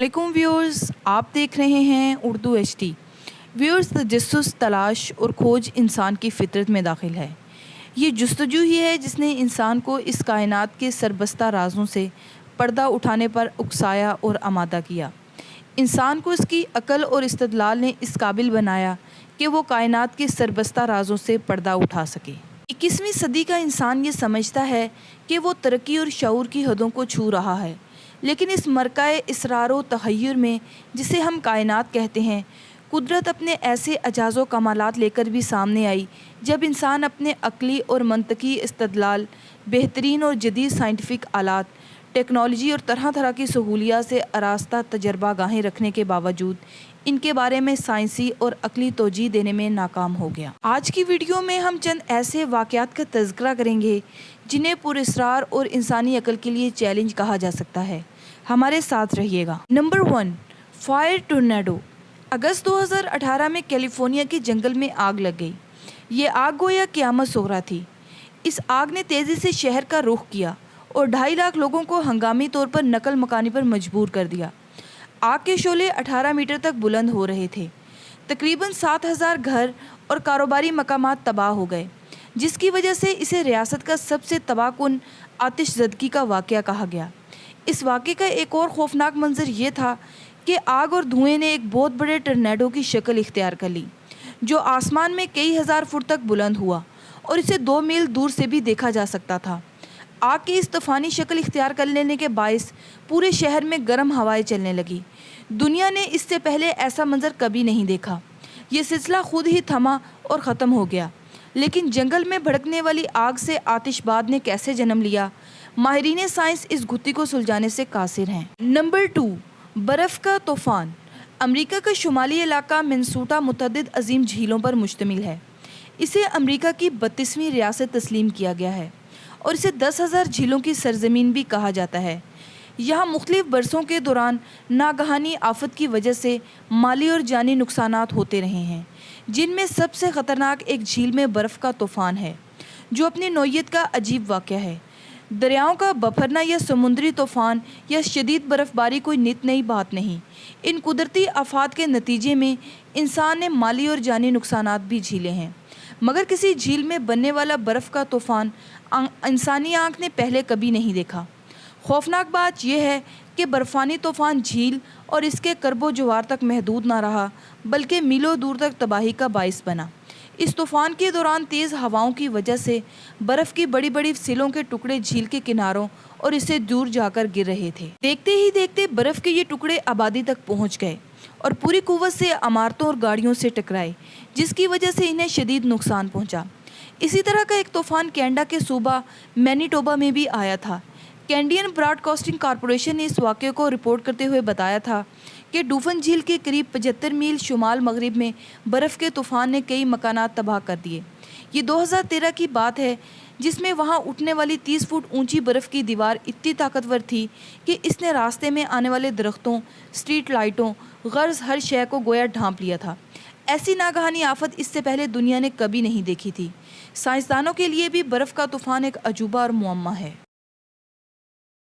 वालेकुम व्यूअर्स, आप देख रहे हैं उर्दू एचडी। व्यूअर्स, तजस्सुस, तलाश और खोज इंसान की फितरत में दाखिल है। ये जुस्तजू ही है जिसने इंसान को इस कायनात के सरबस्ता राज़ों से पर्दा उठाने पर उकसाया और आमादा किया। इंसान को इसकी अक्ल और इस्तदलाल ने इस काबिल बनाया कि वो कायनात के सरबस्ता राज़ों से पर्दा उठा सके। 21वीं सदी का इंसान ये समझता है कि वो तरक्की और शऊर की हदों को छू रहा है, लेकिन इस मरकाए इसरार व तहय्युर में, जिसे हम कायनात कहते हैं, कुदरत अपने ऐसे अजाज़ो कमालात लेकर भी सामने आई जब इंसान अपने अक्ली और मंतकी इस्तदलाल, बेहतरीन और जदीद साइंटिफिक आलात, टेक्नोलॉजी और तरह तरह की सहूलियात से आरास्ता तजर्बा गाहें रखने के बावजूद इनके बारे में साइंसी और अक्ली तोजी देने में नाकाम हो गया। आज की वीडियो में हम चंद ऐसे वाक़यात का तज़किरा करेंगे जिन्हें पुरअसरार और इंसानी अक्ल के लिए चैलेंज कहा जा सकता है। हमारे साथ रहिएगा। Number 1, fire tornado. अगस्त 2018 में कैलिफोर्निया के जंगल में आग लग गई। ये आग गोया क़यामत सुग़रा थी। इस आग ने तेज़ी से शहर का रुख किया और 2.5 लाख लोगों को हंगामी तौर पर नकल मकानी पर मजबूर कर दिया। आग के शोले 18 मीटर तक बुलंद हो रहे थे। तकरीबन 7,000 घर और कारोबारी मकामात तबाह हो गए, जिसकी वजह से इसे रियासत का सबसे तबाहकुन आतिशज़दगी का वाक़या कहा गया। इस वाक़े का एक और खौफनाक मंजर ये था कि आग और धुएं ने एक बहुत बड़े टर्नेडो की शक्ल इख्तियार कर ली, जो आसमान में कई हज़ार फुट तक बुलंद हुआ और इसे 2 मील दूर से भी देखा जा सकता था। आग की इस तूफ़ानी शक्ल इख्तियार कर लेने के बायस पूरे शहर में गर्म हवाएं चलने लगी। दुनिया ने इससे पहले ऐसा मंजर कभी नहीं देखा। ये सिलसिला खुद ही थमा और ख़त्म हो गया। लेकिन जंगल में भड़कने वाली आग से आतिशबाद ने कैसे जन्म लिया, माहिरीन साइंस इस गुत्थी को सुलझाने से कासिर हैं। नंबर 2, बर्फ़ का तूफ़ान। अमरीका का शुमाली इलाका मिनेसोटा मुतअद्दिद अजीम झीलों पर मुश्तमिल है। इसे अमरीका की 32वीं रियासत तस्लीम किया गया है और इसे 10,000 झीलों की सरजमीन भी कहा जाता है। यहाँ मुख्तलिफ बरसों के दौरान नागहानी आफत की वजह से माली और जानी नुकसानात होते रहे हैं, जिनमें सबसे ख़तरनाक एक झील में बर्फ़ का तूफ़ान है, जो अपनी नौइयत का अजीब वाक़या है। दरियाओं का बफरना या समुद्री तूफ़ान या शदीद बर्फ़बारी कोई नित नई बात नहीं। इन कुदरती आफात के नतीजे में इंसान ने माली और जानी नुकसानात भी झेले हैं, मगर किसी झील में बनने वाला बर्फ़ का तूफ़ान इंसानी आँख ने पहले कभी नहीं देखा। खौफनाक बात यह है कि बर्फ़ानी तूफ़ान झील और इसके करबो जवार तक महदूद ना रहा, बल्कि मीलों दूर तक तबाही का बाइस बना। इस तूफ़ान के दौरान तेज़ हवाओं की वजह से बर्फ़ की बड़ी बड़ी सिलों के टुकड़े झील के किनारों और इससे दूर जाकर गिर रहे थे। देखते ही देखते बर्फ़ के ये टुकड़े आबादी तक पहुँच गए और पूरी कुव्वत से इमारतों और गाड़ियों से टकराए, जिसकी वजह से इन्हें शदीद नुकसान पहुँचा। इसी तरह का एक तूफ़ान कैनेडा के सूबा मैनीटोबा में भी आया था। कैनेडियन ब्रॉडकास्टिंग कॉरपोरेशन ने इस वाक़े को रिपोर्ट करते हुए बताया था कि डूफन झील के करीब 75 मील शुमाल मगरिब में बर्फ़ के तूफ़ान ने कई मकानात तबाह कर दिए। ये 2013 की बात है, जिसमें वहाँ उठने वाली 30 फुट ऊंची बर्फ़ की दीवार इतनी ताकतवर थी कि इसने रास्ते में आने वाले दरख्तों, स्ट्रीट लाइटों, गर्ज हर शय को गोया ढांप लिया था। ऐसी नागहानी आफत इससे पहले दुनिया ने कभी नहीं देखी थी। साइंसदानों के लिए भी बर्फ़ का तूफ़ान एक अजूबा और मुअम्मा है।